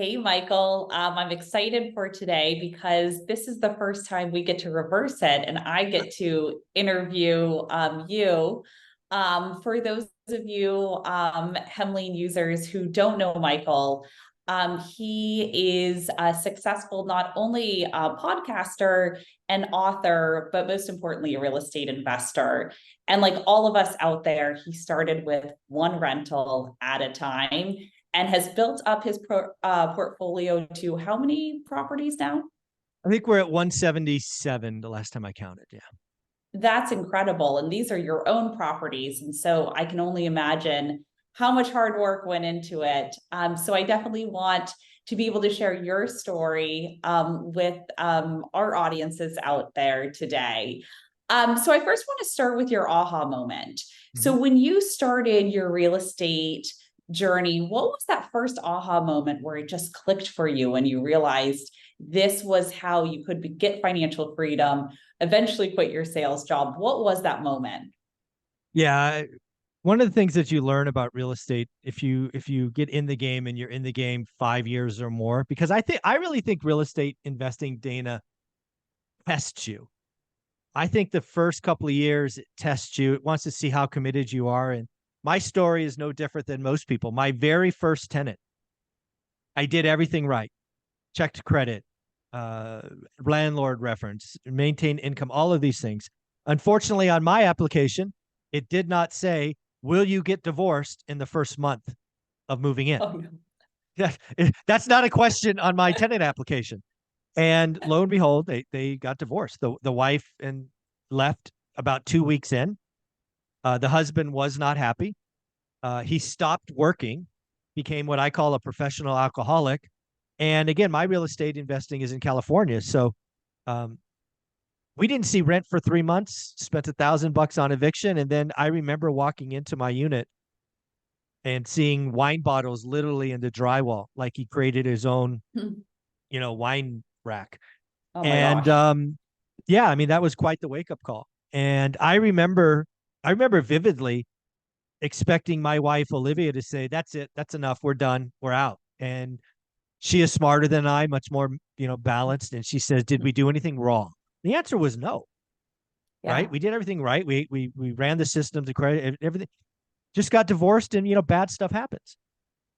Hey, Michael. I'm excited for today because this is the first time we get to reverse it and I get to interview you. For those of you Hemline users who don't know Michael, he is a successful, not only a podcaster and author, but most importantly, a real estate investor. And like all of us out there, he started with one rental at a time and has built up his portfolio to how many properties now? I think we're at 177 the last time I counted. Yeah. That's incredible. And these are your own properties. And so I can only imagine how much hard work went into it. So I definitely want to be able to share your story with our audiences out there today. So I first want to start with your aha moment. So when you started your real estate journey, what was that first aha moment where it just clicked for you and you realized this was how you could get financial freedom, eventually quit your sales job? What was that moment? Yeah. One of the things that you learn about real estate, if you get in the game and you're in the game 5 years or more, because I really think real estate investing, Dana, tests you. I think the first couple of years it tests you. It wants to see how committed you are. And my story is no different than most people. My very first tenant, I did everything right. Checked credit, uh, landlord reference, maintain income, all of these things. Unfortunately, on my application, it did not say, will you get divorced in the first month of moving in? Oh, no. That's not a question on my tenant application. And lo and behold, they got divorced. The wife and left about 2 weeks in. The husband was not happy. He stopped working, became what I call a professional alcoholic. And again, my real estate investing is in California. So um, we didn't see rent for 3 months, spent $1,000 on eviction. And then I remember walking into my unit and seeing wine bottles literally in the drywall, like he created his own, wine rack. Oh my And gosh. yeah, I mean, that was quite the wake up call. And I remember vividly expecting my wife, Olivia, to say, that's it, that's enough, we're done, we're out. And she is smarter than I, much more, balanced. And she says, did we do anything wrong? The answer was no, right? Yeah. We did everything right. We ran the system to credit, everything. Just got divorced, and bad stuff happens.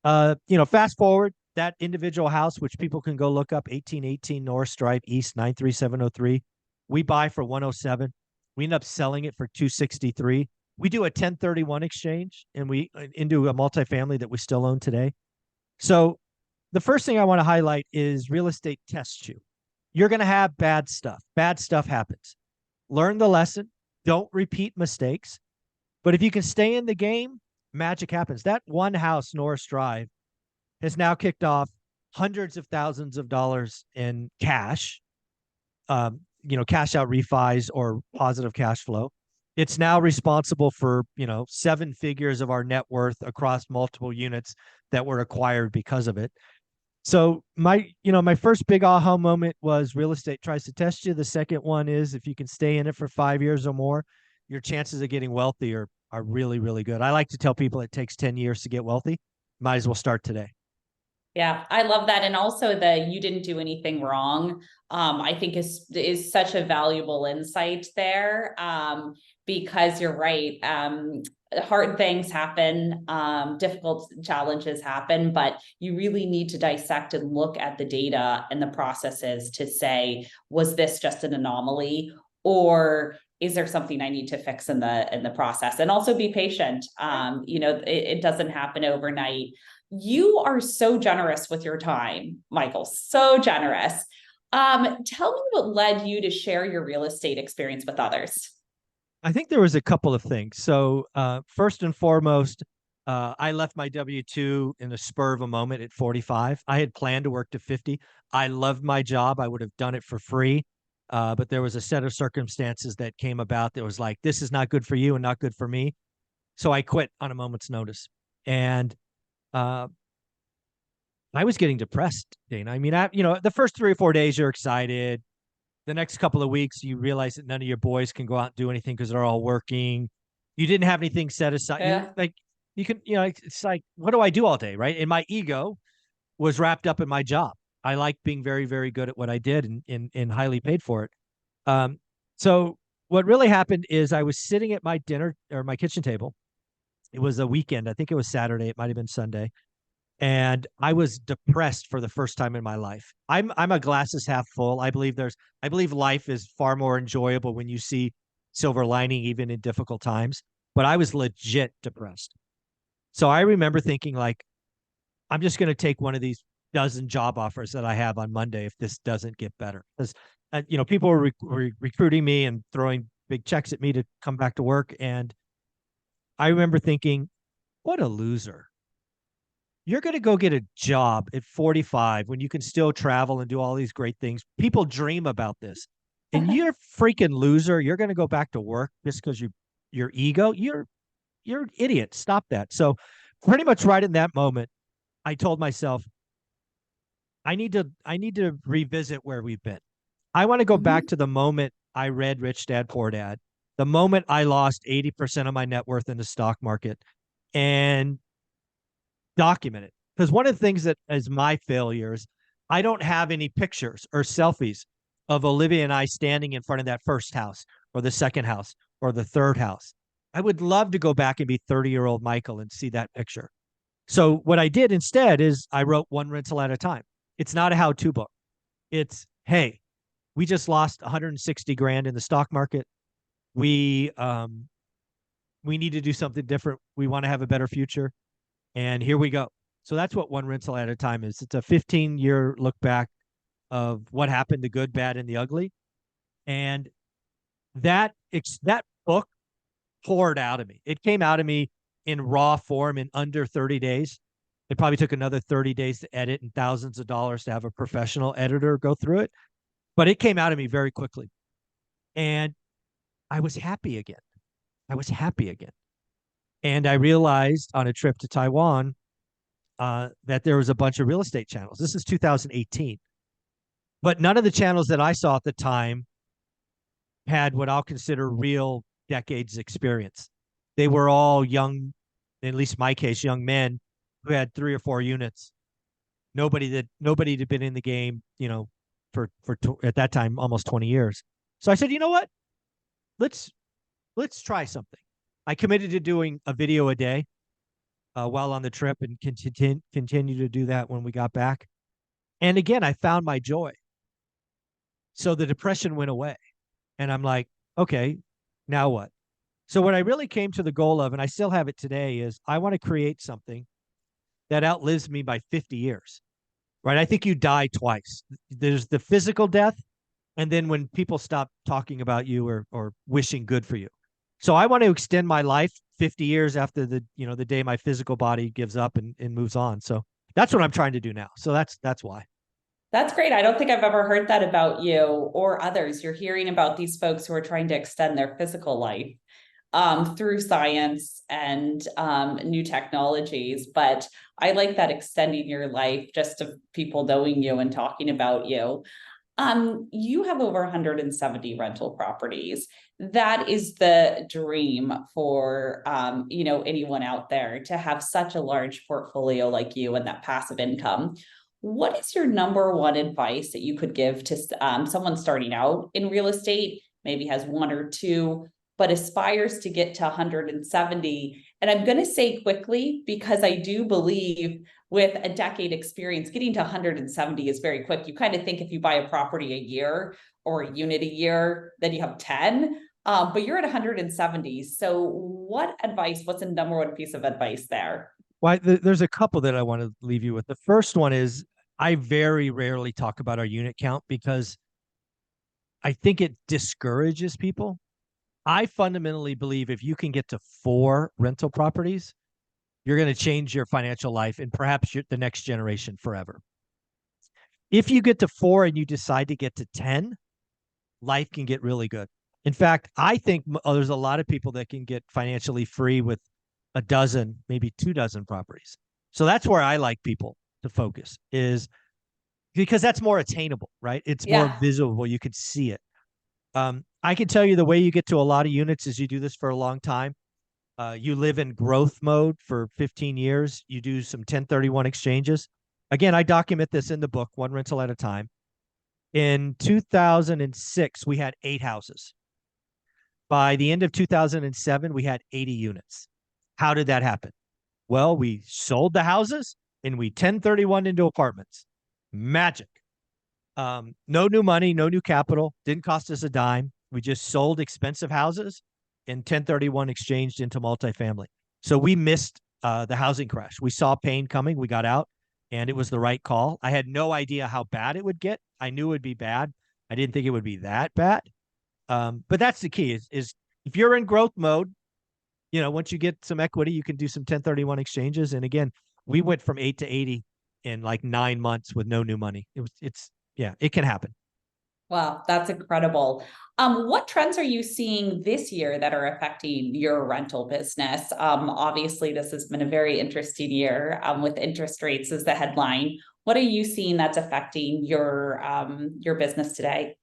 Fast forward, that individual house, which people can go look up, 1818 North Stripe East 93703. We buy for 107. We end up selling it for 263. We do a 1031 exchange and we into a multifamily that we still own today. So the first thing I want to highlight is real estate tests you. You're going to have bad stuff. Bad stuff happens. Learn the lesson. Don't repeat mistakes. But if you can stay in the game, magic happens. That one house, Norris Drive, has now kicked off hundreds of thousands of dollars in cash, cash out refis or positive cash flow. It's now responsible for, 7 figures of our net worth across multiple units that were acquired because of it. So my first big aha moment was real estate tries to test you. The second one is if you can stay in it for 5 years or more, your chances of getting wealthy are really, really good. I like to tell people it takes 10 years to get wealthy. Might as well start today. Yeah, I love that. And also the you didn't do anything wrong, I think is such a valuable insight there. Because you're right. Hard things happen, difficult challenges happen, but you really need to dissect and look at the data and the processes to say, was this just an anomaly? Or is there something I need to fix in the process? And also be patient. It doesn't happen overnight. You are so generous with your time, Michael, so generous. Tell me what led you to share your real estate experience with others. I think there was a couple of things. So first and foremost, I left my W-2 in the spur of a moment at 45. I had planned to work to 50. I loved my job. I would have done it for free. But there was a set of circumstances that came about that was like, this is not good for you and not good for me. So I quit on a moment's notice. And uh, I was getting depressed, Dana. I mean, the first 3 or 4 days you're excited. The next couple of weeks, you realize that none of your boys can go out and do anything because they're all working. You didn't have anything set aside. Yeah. You can, it's like, what do I do all day, right? And my ego was wrapped up in my job. I liked being very, very good at what I did and highly paid for it. So what really happened is I was sitting at my dinner or my kitchen table. It was a weekend. I think it was Saturday. It might have been Sunday. And I was depressed for the first time in my life. I'm a glasses half full. I believe life is far more enjoyable when you see silver lining even in difficult times. But I was legit depressed. So I remember thinking like, I'm just going to take one of these dozen job offers that I have on Monday if this doesn't get better. Because people were recruiting me and throwing big checks at me to come back to work, and I remember thinking, what a loser. You're going to go get a job at 45 when you can still travel and do all these great things. People dream about this. And you're a freaking loser. You're going to go back to work just because your ego. You're an idiot. Stop that. So pretty much right in that moment, I told myself, I need to revisit where we've been. I want to go back Mhm. to the moment I read Rich Dad Poor Dad, the moment I lost 80% of my net worth in the stock market, and document it. Because one of the things that is my failures, I don't have any pictures or selfies of Olivia and I standing in front of that first house or the second house or the third house. I would love to go back and be 30-year-old Michael and see that picture. So what I did instead is I wrote one rental at a time. It's not a how-to book. It's, hey, we just lost 160 grand in the stock market. We need to do something different. We want to have a better future. And here we go. So that's what one rental at a time is. It's a 15-year look back of what happened, the good, bad, and the ugly. And that book poured out of me. It came out of me in raw form in under 30 days. It probably took another 30 days to edit and thousands of dollars to have a professional editor go through it. But it came out of me very quickly. And I was happy again. I was happy again. And I realized on a trip to Taiwan that there was a bunch of real estate channels. This is 2018. But none of the channels that I saw at the time had what I'll consider real decades experience. They were all young, in at least my case, young men who had 3 or 4 units. Nobody had been in the game, for at that time almost 20 years. So I said, you know what? Let's try something. I committed to doing a video a day while on the trip and continue to do that when we got back. And again, I found my joy. So the depression went away. And I'm like, okay, now what? So what I really came to the goal of, and I still have it today, is I want to create something that outlives me by 50 years, right? I think you die twice. There's the physical death, and then when people stop talking about you or wishing good for you. So I want to extend my life 50 years after the day my physical body gives up and moves on. So that's what I'm trying to do now. So that's why. That's great. I don't think I've ever heard that about you or others. You're hearing about these folks who are trying to extend their physical life through science and new technologies. But I like that extending your life just to people knowing you and talking about you. You have over 170 rental properties. That is the dream for anyone out there to have such a large portfolio like you and that passive income. What is your number one advice that you could give to someone starting out in real estate, maybe has one or two, but aspires to get to 170? And I'm going to say quickly, because I do believe with a decade experience, getting to 170 is very quick. You kind of think if you buy a property a year or a unit a year, then you have 10, but you're at 170. So what's the number one piece of advice there? Well, there's a couple that I want to leave you with. The first one is I very rarely talk about our unit count because I think it discourages people. I fundamentally believe if you can get to 4 rental properties, you're going to change your financial life and perhaps the next generation forever. If you get to 4 and you decide to get to 10, life can get really good. In fact, I think there's a lot of people that can get financially free with a dozen, maybe 2 dozen properties. So that's where I like people to focus, is because that's more attainable, right? It's more Yeah. visible. You can see it. I can tell you the way you get to a lot of units is you do this for a long time. You live in growth mode for 15 years. You do some 1031 exchanges. Again, I document this in the book, One Rental at a Time. In 2006, we had 8 houses. By the end of 2007, we had 80 units. How did that happen? Well, we sold the houses and we 1031 into apartments. Magic. No new money, no new capital, didn't cost us a dime. We just sold expensive houses and 1031 exchanged into multifamily. So we missed the housing crash. We saw pain coming. We got out and it was the right call. I had no idea how bad it would get. I knew it would be bad. I didn't think it would be that bad. But that's the key is if you're in growth mode, once you get some equity, you can do some 1031 exchanges. And again, we went from 8 to 80 in like 9 months with no new money. Yeah, it can happen. Wow, that's incredible. What trends are you seeing this year that are affecting your rental business? Obviously, this has been a very interesting year with interest rates as the headline. What are you seeing that's affecting your business today?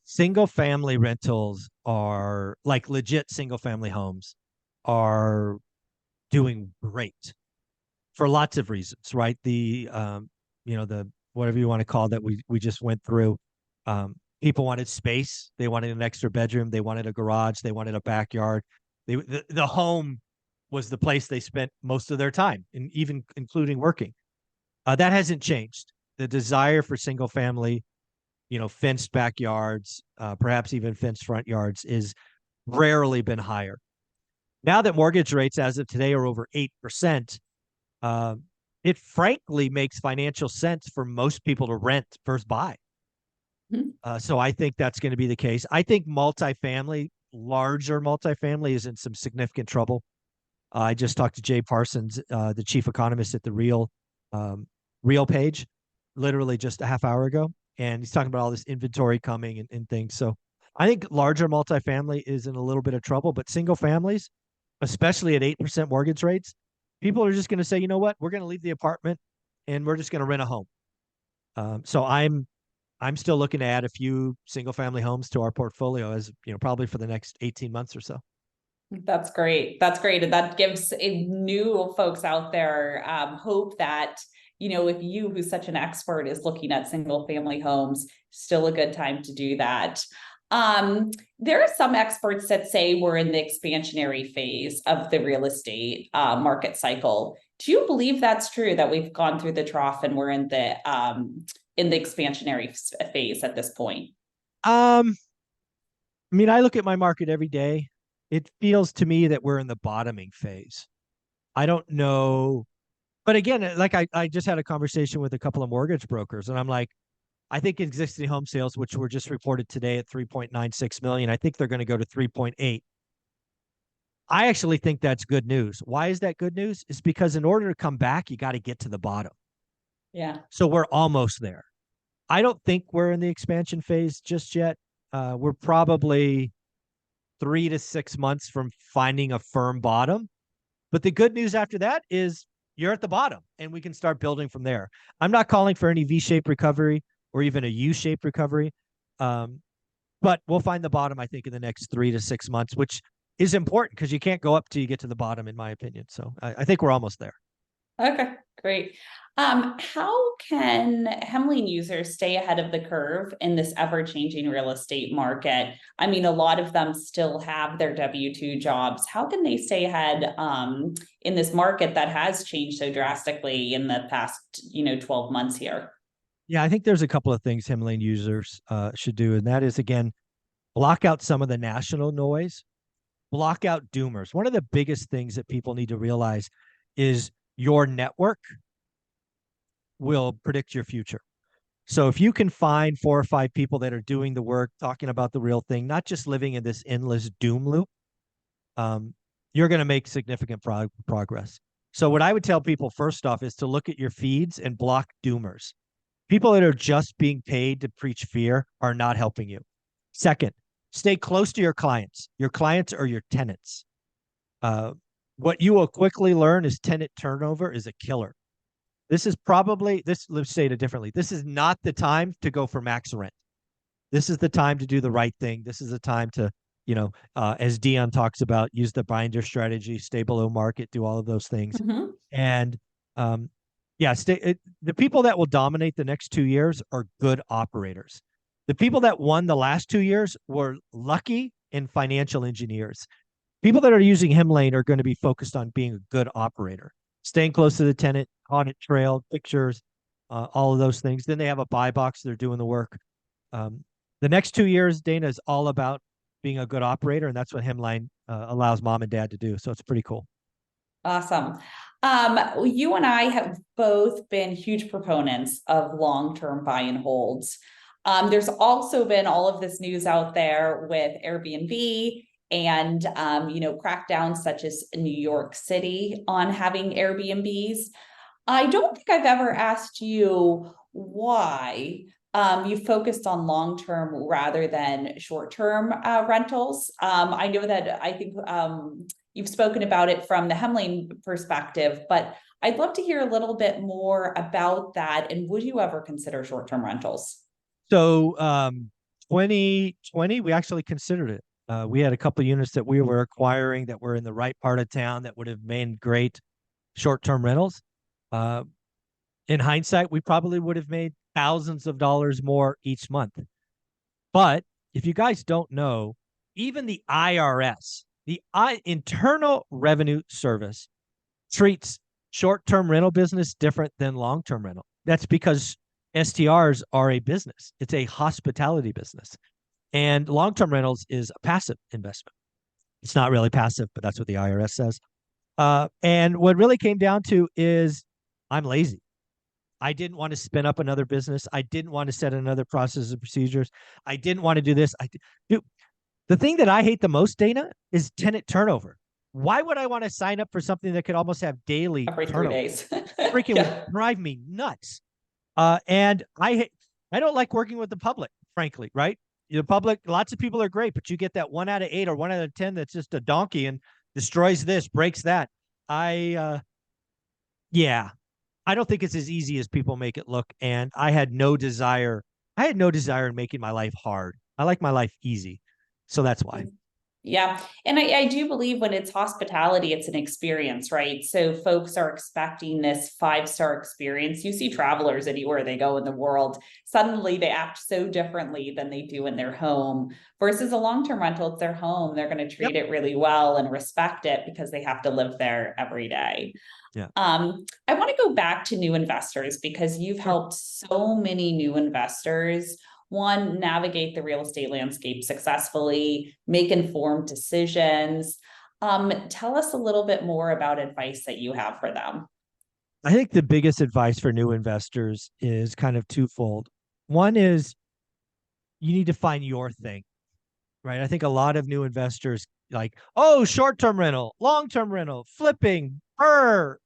Single family rentals are like legit single family homes are doing great for lots of reasons, right? The whatever you want to call that we just went through. People wanted space, they wanted an extra bedroom, they wanted a garage, they wanted a backyard. The home was the place they spent most of their time, and even including working. That hasn't changed. The desire for single family, fenced backyards, perhaps even fenced front yards, is rarely been higher. Now that mortgage rates as of today are over 8%, uh, it frankly makes financial sense for most people to rent versus buy. Mhm. So I think that's going to be the case. I think larger multifamily is in some significant trouble. I just talked to Jay Parsons, the chief economist at the um, Real page, literally just a half hour ago, and he's talking about all this inventory coming and things. So I think larger multifamily is in a little bit of trouble, but single families, especially at 8% mortgage rates, people are just going to say, you know what, we're going to leave the apartment and we're just going to rent a home. So I'm still looking to add a few single family homes to our portfolio as probably for the next 18 months or so. That's great. That's great. And that gives new folks out there hope that, if you, who's such an expert, is looking at single family homes, still a good time to do that. There are some experts that say we're in the expansionary phase of the real estate market cycle. Do you believe that's true, that we've gone through the trough and we're in the expansionary phase at this point? Um, I mean, I look at my market every day. It feels to me that we're in the bottoming phase. I don't know. But again, like I just had a conversation with a couple of mortgage brokers, and I'm like, I think existing home sales, which were just reported today at 3.96 million, I think they're going to go to 3.8. I actually think that's good news. Why is that good news? It's because in order to come back, you got to get to the bottom. Yeah. So we're almost there. I don't think we're in the expansion phase just yet. We're probably 3 to 6 months from finding a firm bottom. But the good news after that is you're at the bottom and we can start building from there. I'm not calling for any V-shaped recovery or even a U-shaped recovery. But we'll find the bottom, I think, in the next 3 to 6 months, which is important because you can't go up till you get to the bottom, in my opinion. So I think we're almost there. Okay, great. How can Hemline users stay ahead of the curve in this ever-changing real estate market? I mean, a lot of them still have their W-2 jobs. How can they stay ahead in this market that has changed so drastically in the past, 12 months here? Yeah, I think there's a couple of things Himalayan users should do, and that is, again, block out some of the national noise, block out doomers. One of the biggest things that people need to realize is your network will predict your future. So if you can find 4 or 5 people that are doing the work, talking about the real thing, not just living in this endless doom loop, um, you're going to make significant progress. So what I would tell people first off is to look at your feeds and block doomers. People that are just being paid to preach fear are not helping you. Second, stay close to your clients. Your clients are your tenants. What you will quickly learn is tenant turnover is a killer. Let's say it differently. This is not the time to go for max rent. This is the time to do the right thing. This is the time to, as Dion talks about, use the binder strategy, stay below market, do all of those things. Mhm. And, um, Yeah, the people that will dominate the next 2 years are good operators. The people that won the last 2 years were lucky and financial engineers. People that are using Hemlane are going to be focused on being a good operator, staying close to the tenant, audit trail, pictures, all of those things. Then they have a buy box. They're doing the work. Um, the next 2 years, Dana, is all about being a good operator, and that's what Hemline allows mom and dad to do. So it's pretty cool. Awesome. You and I have both been huge proponents of long-term buy and holds. There's also been all of this news out there with Airbnb and crackdowns such as New York City on having Airbnbs. I don't think I've ever asked you why you focused on long-term rather than short-term rentals. I know that I think you've spoken about it from the Hemlane perspective, but I'd love to hear a little bit more about that. And would you ever consider short-term rentals? So 2020, we actually considered it. We had a couple of units that we were acquiring that were in the right part of town that would have made great short-term rentals. Uh, in hindsight, we probably would have made thousands of dollars more each month. But if you guys don't know, even the IRS, the Internal Revenue Service, treats short-term rental business different than long-term rental. That's because STRs are a business. It's a hospitality business. And long-term rentals is a passive investment. It's not really passive, but that's what the IRS says. And what really came down to is I'm lazy. I didn't want to spin up another business. I didn't want to set another process and procedures. I didn't want to do this. Dude, the thing that I hate the most, Dana, is tenant turnover. Why would I want to sign up for something that could almost have daily Every three turnover? days. Freaking Yeah. would drive me nuts. And I don't like working with the public, frankly, right? The public, lots of people are great, but you get that 1 out of 8 or 1 out of 10 that's just a donkey and destroys this, breaks that. Yeah, I don't think it's as easy as people make it look. And I had no desire. I had no desire in making my life hard. I like my life easy. So that's why. Yeah. And I do believe when it's hospitality, it's an experience, right? So folks are expecting this 5-star experience. You see travelers anywhere they go in the world, suddenly they act so differently than they do in their home versus a long-term rental. It's their home. They're going to Yep. treat it really well and respect it because they have to live there every day. Yeah. I want to go back to new investors because you've Sure. helped so many new investors one, navigate the real estate landscape successfully, make informed decisions. Tell us a little bit more about advice that you have for them. I think the biggest advice for new investors is kind of twofold. One is you need to find your thing, right? I think a lot of new investors like, oh, short-term rental, long-term rental, flipping, Airbnb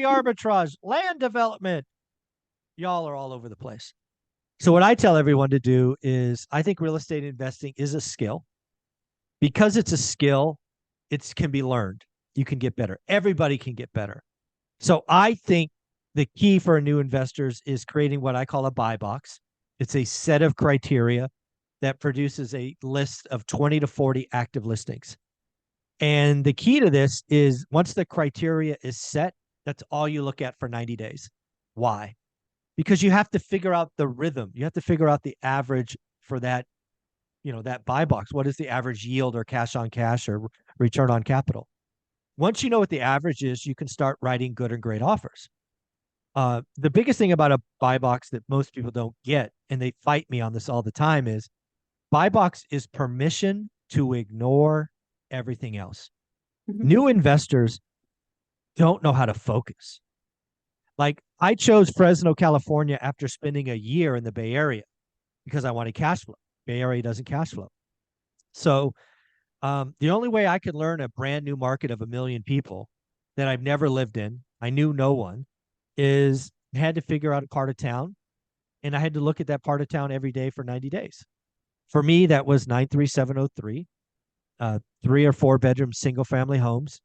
arbitrage, land development. Y'all are all over the place. So what I tell everyone to do is I think real estate investing is a skill. Because it's a skill, it can be learned. You can get better. Everybody can get better. So I think the key for new investors is creating what I call a buy box. It's a set of criteria that produces a list of 20 to 40 active listings. And the key to this is once the criteria is set, that's all you look at for 90 days. Why? Because you have to figure out the rhythm. You have to figure out the average for that, that buy box. What is the average yield or cash on cash or return on capital? Once you know what the average is, you can start writing good and great offers. The biggest thing about a buy box that most people don't get, and they fight me on this all the time, is buy box is permission to ignore everything else. Mhm. New investors don't know how to focus. Like I chose Fresno, California after spending a year in the Bay Area because I wanted cash flow. Bay Area doesn't cash flow. So the only way I could learn a brand new market of 1 million people that I've never lived in, I knew no one, is I had to figure out a part of town and I had to look at that part of town every day for 90 days. For me, that was 93703, 3 or 4 bedroom single family homes,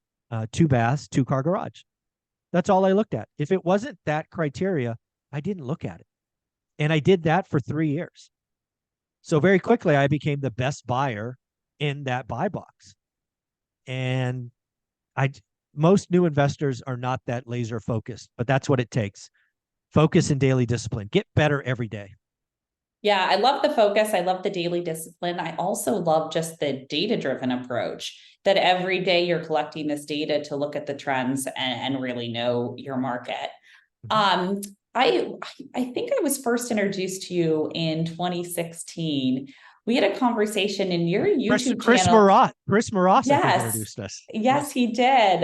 2 baths, 2-car garage. That's all I looked at. If it wasn't that criteria, I didn't look at it. And I did that for 3 years. So very quickly, I became the best buyer in that buy box. And I most new investors are not that laser focused, but that's what it takes. Focus and daily discipline. Get better every day. Yeah, I love the focus. I love the daily discipline. I also love just the data-driven approach that every day you're collecting this data to look at the trends and really know your market. Mhm. Um, I I think I was first introduced to you in 2016. We had a conversation in your YouTube Chris channel. Marat. Chris Marat, I think, Yes, introduced us. yes, Yes. he did.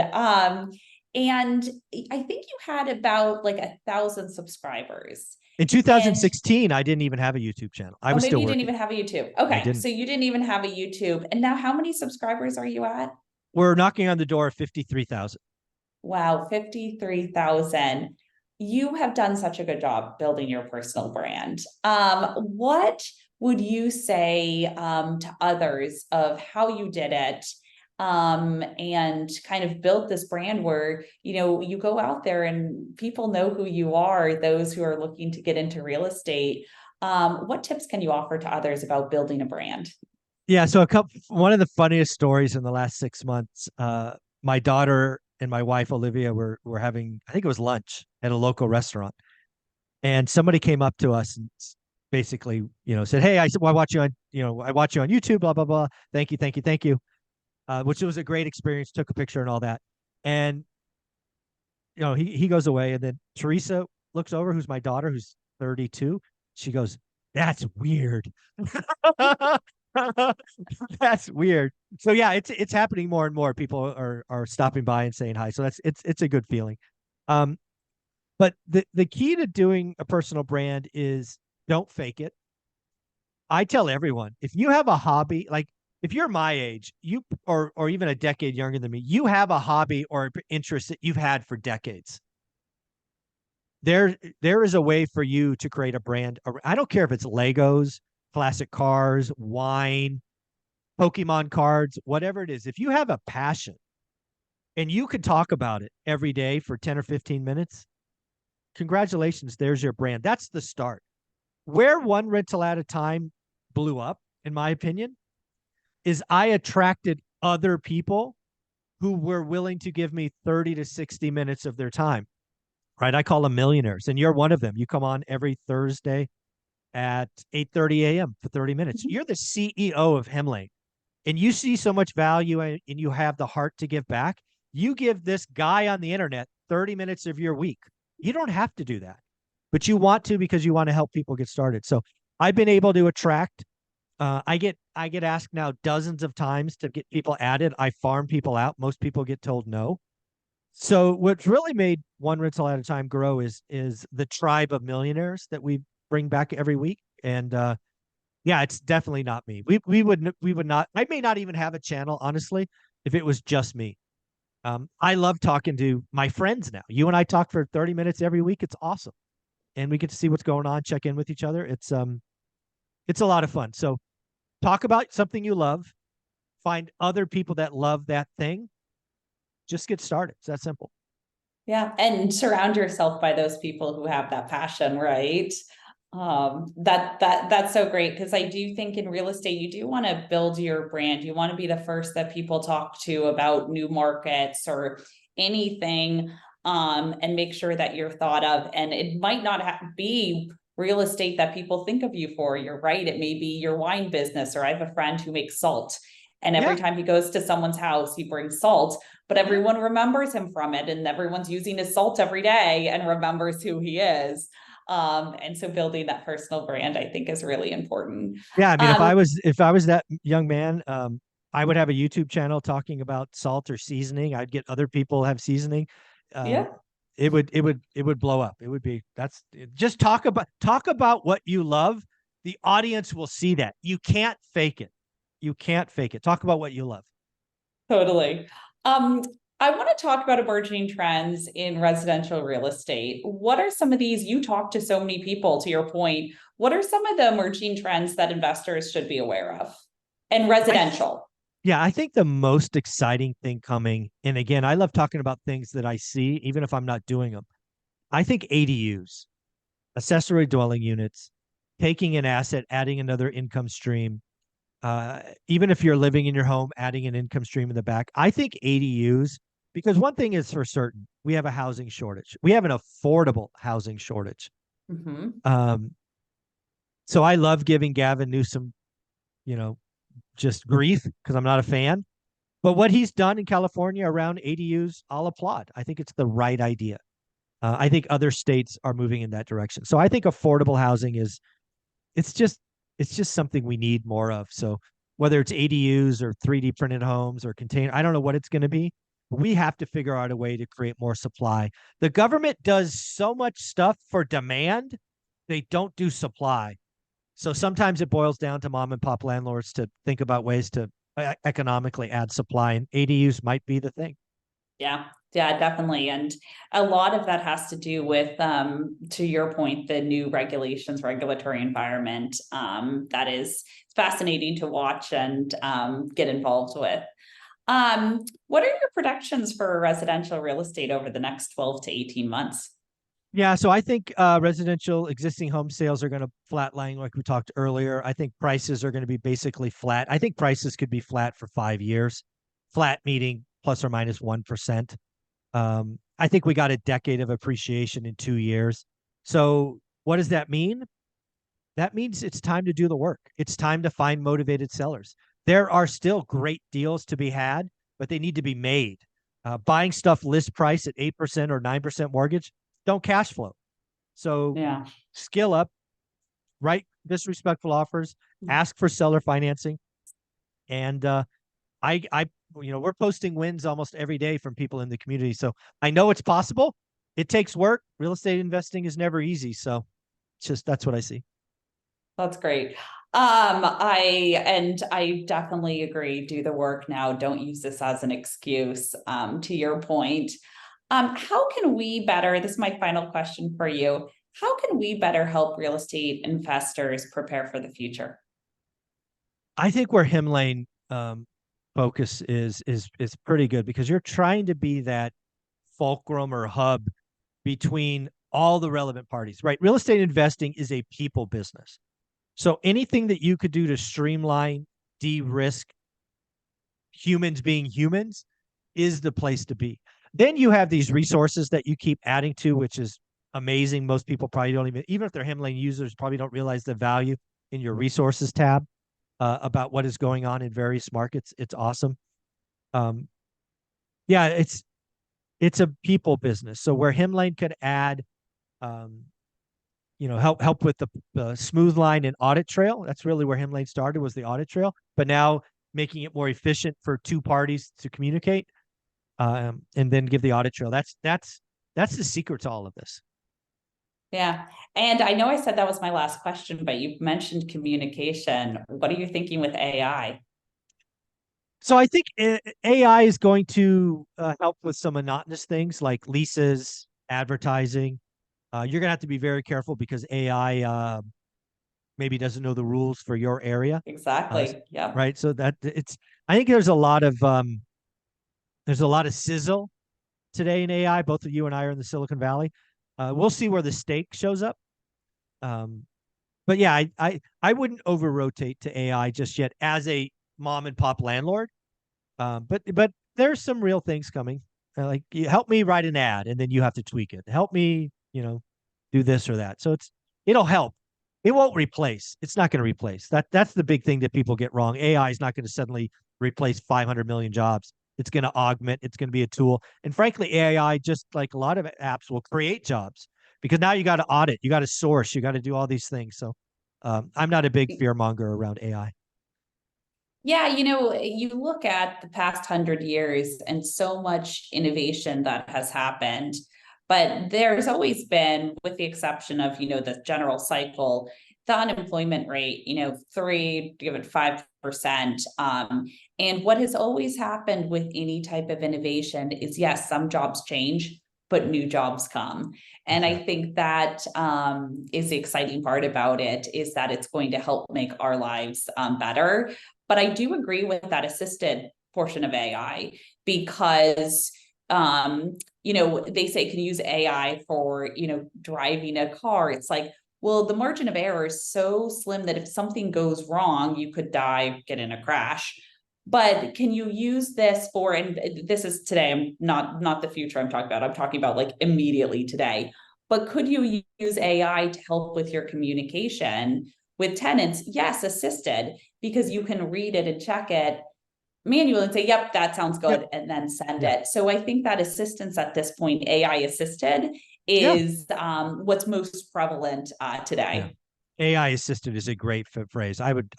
And I think you had about like 1,000 subscribers. In And 2016, I didn't even have a YouTube channel. I oh, was maybe still you didn't working. even have a YouTube. I Okay, didn't. so you didn't even have a YouTube. And now how many subscribers are you at? We're knocking on the door of 53,000. Wow, 53,000. You have done such a good job building your personal brand. What would you say to others of how you did it? And kind of built this brand where, you know, you go out there and people know who you are, those who are looking to get into real estate. What tips can you offer to others about building a brand? Yeah. So one of the funniest stories in the last 6 months, my daughter and my wife, Olivia, were having, I think it was lunch at a local restaurant. And somebody came up to us and basically, said, "Hey, I said, well, I watch you on YouTube, blah, blah, blah. Thank you, thank you, thank you." Which was a great experience, took a picture and all that. And he goes away, and then Teresa looks over, who's my daughter, who's 32. She goes, "That's weird." That's weird. So yeah, it's happening more and more. People are stopping by and saying hi. So it's a good feeling. Um, but the key to doing a personal brand is don't fake it. I tell everyone, if you have a hobby, like if you're my age, you or even a decade younger than me, you have a hobby or interest that you've had for decades. There is a way for you to create a brand. I don't care if it's Legos, classic cars, wine, Pokemon cards, whatever it is. If you have a passion and you can talk about it every day for 10 or 15 minutes, congratulations, there's your brand. That's the start. Where One Rental at a Time blew up, in my opinion, is I attracted other people who were willing to give me 30 to 60 minutes of their time, right? I call them millionaires, and you're one of them. You come on every Thursday at 8:30 a.m. for 30 minutes. You're the CEO of Hemlane, and you see so much value and you have the heart to give back. You give this guy on the internet 30 minutes of your week. You don't have to do that, but you want to because you want to help people get started. So I've been able to attract. I get asked now dozens of times to get people added. I farm people out. Most people get told no. So what's really made One Rental at a Time grow is the tribe of millionaires that we bring back every week. And yeah, it's definitely not me. We would not. I may not even have a channel, honestly, if it was just me. I love talking to my friends now. You and I talk for 30 minutes every week. It's awesome, and we get to see what's going on, check in with each other. It's a lot of fun. So talk about something you love. Find other people that love that thing. Just get started. It's that simple. Yeah, and surround yourself by those people who have that passion, right? That's so great because I do think in real estate you do want to build your brand. You want to be the first that people talk to about new markets or anything, and make sure that you're thought of. And it might not be real estate that people think of you for. You're right. It may be your wine business, or I have a friend who makes salt. And every Yeah, time he goes to someone's house, he brings salt, but yeah, everyone remembers him from it, and everyone's using his salt every day and remembers who he is. And so building that personal brand, I think, is really important. yeah. I mean, if I Um, was if I was that young man, I would have a YouTube channel talking about salt or seasoning. I'd get other people have seasoning. Um, yeah, it would blow up. It would be just talk about what you love. The audience will see that. You can't fake it. You can't fake it. Talk about what you love. totally. Um, I want to talk about emerging trends in residential real estate. What are some of these? You talk to so many people, to your point. What are some of the emerging trends that investors should be aware of? And I residential. Yeah, I think the most exciting thing coming, and again, I love talking about things that I see, even if I'm not doing them. I think ADUs, accessory dwelling units, taking an asset, adding another income stream, even if you're living in your home, adding an income stream in the back. I think ADUs, Because one thing is for certain, we have a housing shortage. We have an affordable housing shortage. Mhm. So I love giving Gavin Newsom, you know, just grief because I'm not a fan. But what he's done in California around ADUs, I'll applaud. I think it's the right idea. I think other states are moving in that direction. So I think affordable housing is it's just it's just something we need more of. So whether it's ADUs or 3D printed homes or container, I don't know what it's going to be. We have to figure out a way to create more supply. The government does so much stuff for demand, they don't do supply. So sometimes it boils down to mom and pop landlords to think about ways to economically add supply, and ADUs might be the thing. Yeah, yeah, definitely. And a lot of that has to do with, to your point, the new regulations, regulatory environment, that is fascinating to watch and get involved with. What are your predictions for residential real estate over the next 12 to 18 months? Yeah, so I think residential existing home sales are going to flatline like we talked earlier. I think prices are going to be basically flat. I think prices could be flat for 5 years. Flat meaning plus or minus 1%. I think we got a decade of appreciation in 2 years. So what does that mean? That means it's time to do the work. It's time to find motivated sellers. There are still great deals to be had, but they need to be made. Buying stuff list price at 8% or 9% mortgage don't cash flow. So Yeah. skill up, write disrespectful offers, ask for seller financing, and I, we're posting wins almost every day from people in the community. So I know it's possible. It takes work. Real estate investing is never easy. So just that's what I see. That's great. I definitely agree. Do the work now. Don't use this as an excuse. To your point, how can we better? This is my final question for you. How can we better help real estate investors prepare for the future? I think where Himlane focus is pretty good because you're trying to be that fulcrum or hub between all the relevant parties, right? Real estate investing is a people business. So anything that you could do to streamline, de-risk humans being humans is the place to be. Then you have these resources that you keep adding to, which is amazing. Most people probably don't even if they're Himlane users, probably don't realize the value in your resources tab about what is going on in various markets. It's awesome. Um, yeah, it's a people business. So where Himlane could add, um, help with the smooth line and audit trail. That's really where Himlane started, was the audit trail. But now making it more efficient for two parties to communicate, and then give the audit trail. That's the secret to all of this. Yeah. And I know I said that was my last question, but you mentioned communication. What are you thinking with AI? So I think AI is going to help with some monotonous things like leases, advertising. You're gonna have to be very careful because AI maybe doesn't know the rules for your area, Exactly. Yep. right? So that it's. I think there's a lot of sizzle today in AI. Both of you and I are in the Silicon Valley. We'll see where the stake shows up. Um, but yeah, I wouldn't over rotate to AI just yet as a mom and pop landlord. But there's some real things coming. Like you help me write an ad, and then you have to tweak it. Help me, do this or that. So it'll help. It won't replace. It's not going to replace. That's the big thing that people get wrong. AI is not going to suddenly replace 500 million jobs. It's going to augment. It's going to be a tool. And frankly, AI, just like a lot of apps, will create jobs because now you got to audit, you got to source, you got to do all these things. So I'm not a big fear monger around AI. Yeah, you look at the past 100 years and so much innovation that has happened, but there's always been, with the exception of, the general cycle, the unemployment rate, 3, give it 5%. And what has always happened with any type of innovation is, yes, some jobs change, but new jobs come. And I Exactly. think that is the exciting part about it, is that it's going to help make our lives better. But I do agree with that assisted portion of AI because, they say can use AI for, driving a car. It's like, well, the margin of error is so slim that if something goes wrong, you could die, get in a crash. But can you use this for, and this is today, I'm not the future I'm talking about, I'm talking about like immediately today. But could you use AI to help with your communication with tenants? Yes, assisted, because you can read it and check it manually and say, yep, that sounds good, Yep. and then send Yeah. it. So I think that assistance at this point, AI assisted, Yeah. is what's most prevalent Yeah. today. AI assisted is a great phrase. I would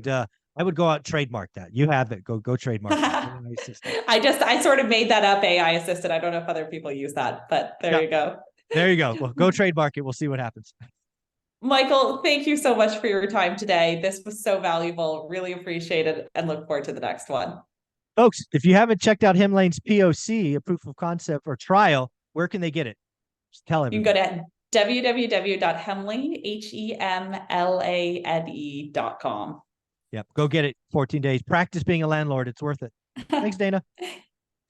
go out and trademark that. You have it. Go trademark that. AI assisted. I sort of made that up, AI assisted. I don't know if other people use that, but there Yeah. you go. There you go. Well, go trademark it. We'll see what happens. Michael, thank you so much for your time today. This was so valuable. Really appreciate it and look forward to the next one. Folks, if you haven't checked out Hemlane's POC, a proof of concept or trial, where can they get it? Just tell You can go everybody. to www.hemlane.com. Yep. Go get it. 14 days. Practice being a landlord. It's worth it. Thanks, Dana.